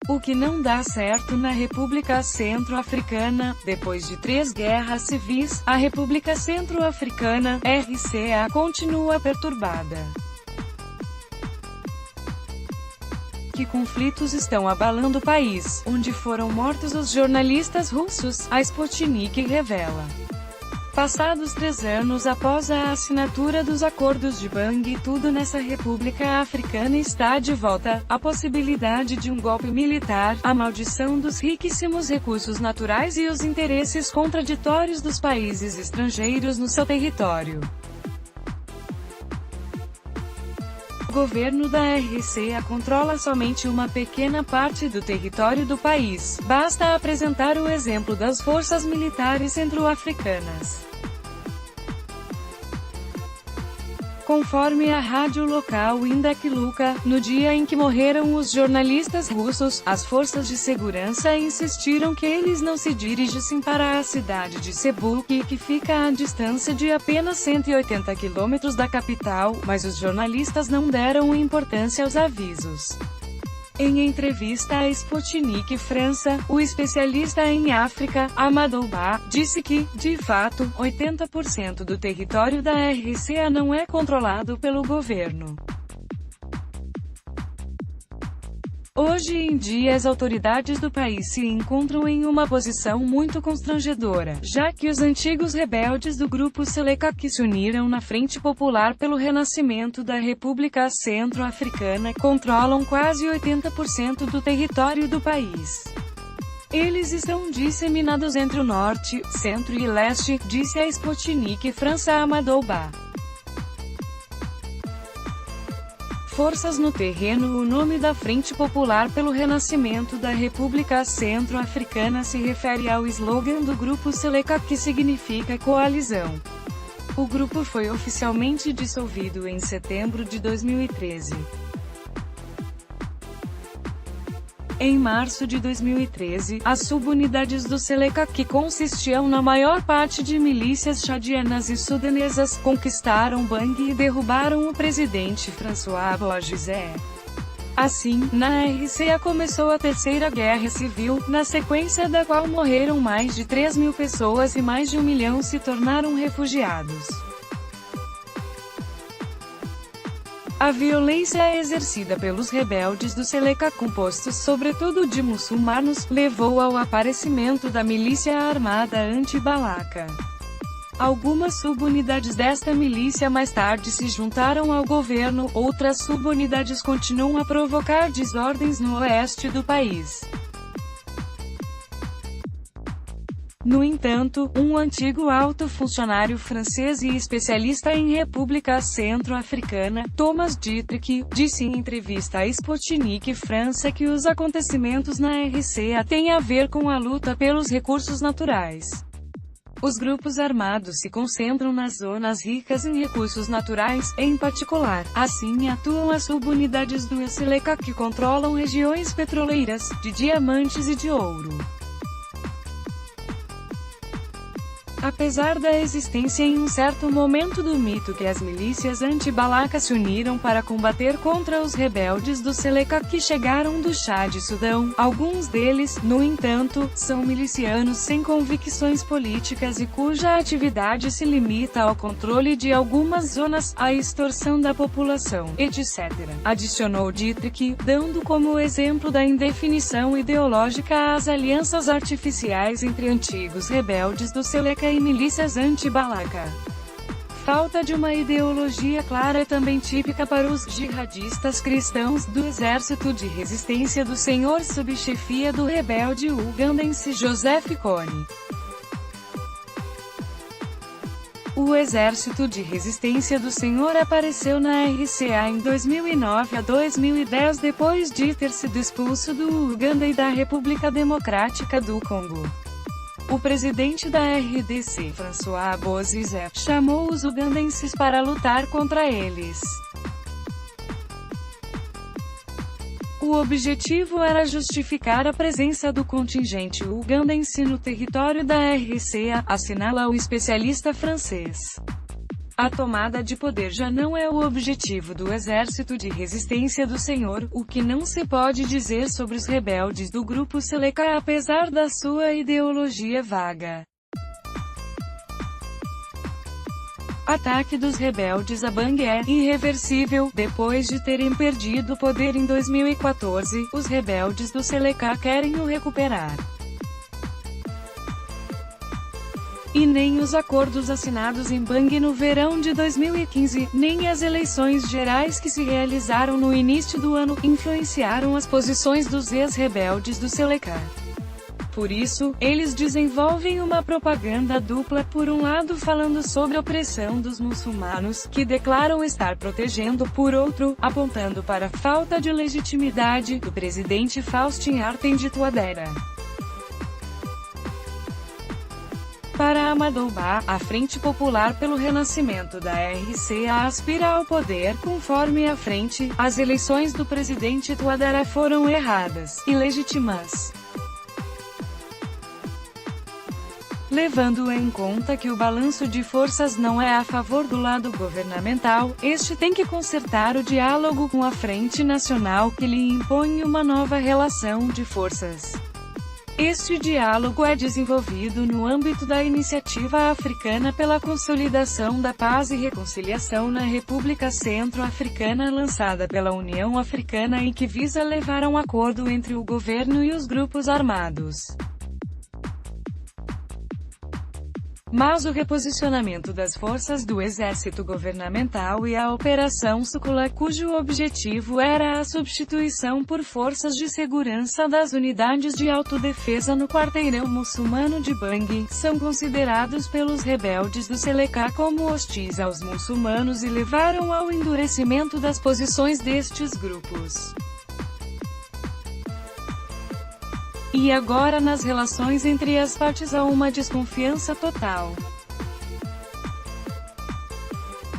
O que não dá certo na República Centro-Africana. Depois de 3 guerras civis, a República Centro-Africana, RCA, continua perturbada. Que conflitos estão abalando o país, onde foram mortos os jornalistas russos, a Sputnik revela. Passados 3 anos após a assinatura dos acordos de Bangui, tudo nessa República Africana está de volta. A possibilidade de um golpe militar, a maldição dos riquíssimos recursos naturais e os interesses contraditórios dos países estrangeiros no seu território. O governo da RCA controla somente uma pequena parte do território do país. Basta apresentar o exemplo das forças militares centro-africanas. Conforme a rádio local Indek Luka, no dia em que morreram os jornalistas russos, as forças de segurança insistiram que eles não se dirigissem para a cidade de Sebuk, que fica à distância de apenas 180 quilômetros da capital, mas os jornalistas não deram importância aos avisos. Em entrevista à Sputnik França, o especialista em África, Amadou Ba, disse que, de fato, 80% do território da RCA não é controlado pelo governo. Hoje em dia as autoridades do país se encontram em uma posição muito constrangedora, já que os antigos rebeldes do grupo Seleka que se uniram na Frente Popular pelo Renascimento da República Centro-Africana controlam quase 80% do território do país. Eles estão disseminados entre o norte, centro e leste, disse a Sputnik França Amadou Ba. Forças no terreno. O nome da Frente Popular pelo Renascimento da República Centro-Africana se refere ao slogan do grupo Seleka, que significa coalizão. O grupo foi oficialmente dissolvido em setembro de 2013. Em março de 2013, as subunidades do Seleka, que consistiam na maior parte de milícias chadianas e sudanesas, conquistaram Bangui e derrubaram o presidente François Bozizé. Assim, na RCA começou a Terceira Guerra Civil, na sequência da qual morreram mais de 3.000 pessoas e mais de 1 milhão se tornaram refugiados. A violência exercida pelos rebeldes do Seleka, compostos sobretudo de muçulmanos, levou ao aparecimento da milícia armada anti-Balaka. Algumas subunidades desta milícia mais tarde se juntaram ao governo, outras subunidades continuam a provocar desordens no oeste do país. No entanto, um antigo alto funcionário francês e especialista em República Centro-Africana, Thomas Dietrich, disse em entrevista à Sputnik França que os acontecimentos na RCA têm a ver com a luta pelos recursos naturais. Os grupos armados se concentram nas zonas ricas em recursos naturais, em particular. Assim atuam as subunidades do Seleka, que controlam regiões petroleiras, de diamantes e de ouro. Apesar da existência em um certo momento do mito que as milícias anti-Balaka se uniram para combater contra os rebeldes do Seleka que chegaram do Chad e Sudão, alguns deles, no entanto, são milicianos sem convicções políticas e cuja atividade se limita ao controle de algumas zonas, à extorsão da população, etc. Adicionou Dietrich, dando como exemplo da indefinição ideológica as alianças artificiais entre antigos rebeldes do Seleka e milícias anti-Balaka. Falta de uma ideologia clara é também típica para os jihadistas cristãos do Exército de Resistência do Senhor sob chefia do rebelde ugandense Joseph Kony. O Exército de Resistência do Senhor apareceu na RCA em 2009 a 2010 depois de ter sido expulso do Uganda e da República Democrática do Congo. O presidente da RDC, François Bozizé, chamou os ugandenses para lutar contra eles. O objetivo era justificar a presença do contingente ugandense no território da RCA, assinala o especialista francês. A tomada de poder já não é o objetivo do Exército de Resistência do Senhor, o que não se pode dizer sobre os rebeldes do grupo Seleka apesar da sua ideologia vaga. Ataque dos rebeldes a Bang é irreversível. Depois de terem perdido o poder em 2014, os rebeldes do Seleka querem o recuperar. E nem os acordos assinados em Bang no verão de 2015, nem as eleições gerais que se realizaram no início do ano, influenciaram as posições dos ex-rebeldes do Seleka. Por isso, eles desenvolvem uma propaganda dupla, por um lado falando sobre a opressão dos muçulmanos, que declaram estar protegendo, por outro, apontando para a falta de legitimidade do presidente Faustin Archange Touadéra. Para Amadouba, a Frente Popular pelo Renascimento da RCA aspira ao poder. Conforme a frente, as eleições do presidente Touadéra foram erradas, ilegítimas. Levando em conta que o balanço de forças não é a favor do lado governamental, este tem que consertar o diálogo com a Frente Nacional que lhe impõe uma nova relação de forças. Este diálogo é desenvolvido no âmbito da Iniciativa Africana pela Consolidação da Paz e Reconciliação na República Centro-Africana, lançada pela União Africana e que visa levar a um acordo entre o governo e os grupos armados. Mas o reposicionamento das forças do exército governamental e a Operação Sukula, cujo objetivo era a substituição por forças de segurança das unidades de autodefesa no quarteirão muçulmano de Bang, são considerados pelos rebeldes do Seleka como hostis aos muçulmanos e levaram ao endurecimento das posições destes grupos. E agora nas relações entre as partes há uma desconfiança total.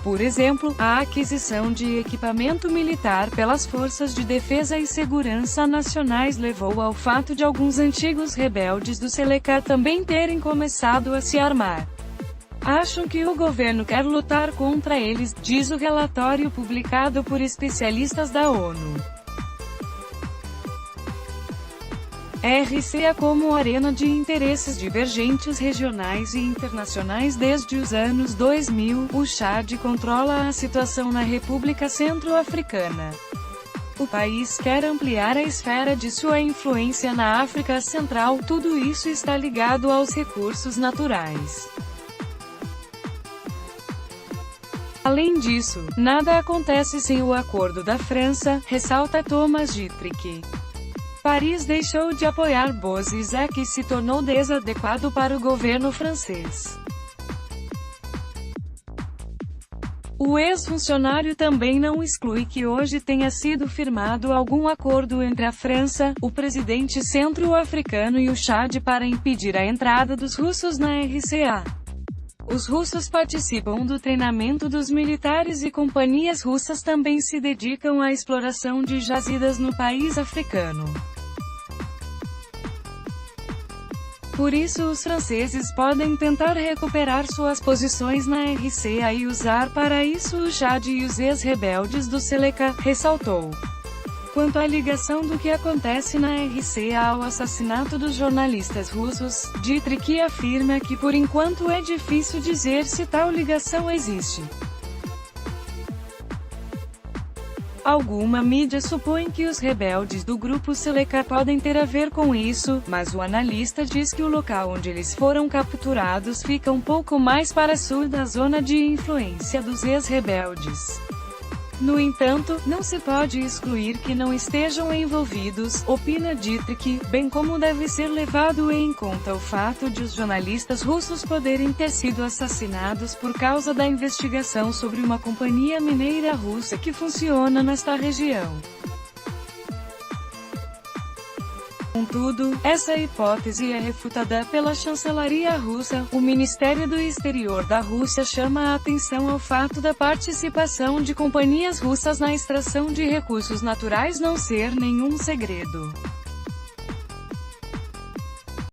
Por exemplo, a aquisição de equipamento militar pelas Forças de Defesa e Segurança Nacionais levou ao fato de alguns antigos rebeldes do Seleka também terem começado a se armar. Acham que o governo quer lutar contra eles, diz o relatório publicado por especialistas da ONU. RCA como arena de interesses divergentes regionais e internacionais desde os anos 2000, o Chad controla a situação na República Centro-Africana. O país quer ampliar a esfera de sua influência na África Central, tudo isso está ligado aos recursos naturais. Além disso, nada acontece sem o acordo da França, ressalta Thomas Dietrich. Paris deixou de apoiar Bozizek e se tornou desadequado para o governo francês. O ex-funcionário também não exclui que hoje tenha sido firmado algum acordo entre a França, o presidente centro-africano e o Chad para impedir a entrada dos russos na RCA. Os russos participam do treinamento dos militares e companhias russas também se dedicam à exploração de jazidas no país africano. Por isso os franceses podem tentar recuperar suas posições na RCA e usar para isso o Chad e os ex-rebeldes do Seleka, ressaltou. Quanto à ligação do que acontece na RCA ao assassinato dos jornalistas russos, Dietrich afirma que por enquanto é difícil dizer se tal ligação existe. Alguma mídia supõe que os rebeldes do grupo Seleka podem ter a ver com isso, mas o analista diz que o local onde eles foram capturados fica um pouco mais para sul da zona de influência dos ex-rebeldes. No entanto, não se pode excluir que não estejam envolvidos, opina Dietrich, bem como deve ser levado em conta o fato de os jornalistas russos poderem ter sido assassinados por causa da investigação sobre uma companhia mineira russa que funciona nesta região. Contudo, essa hipótese é refutada pela chancelaria russa. O Ministério do Exterior da Rússia chama a atenção ao fato da participação de companhias russas na extração de recursos naturais não ser nenhum segredo.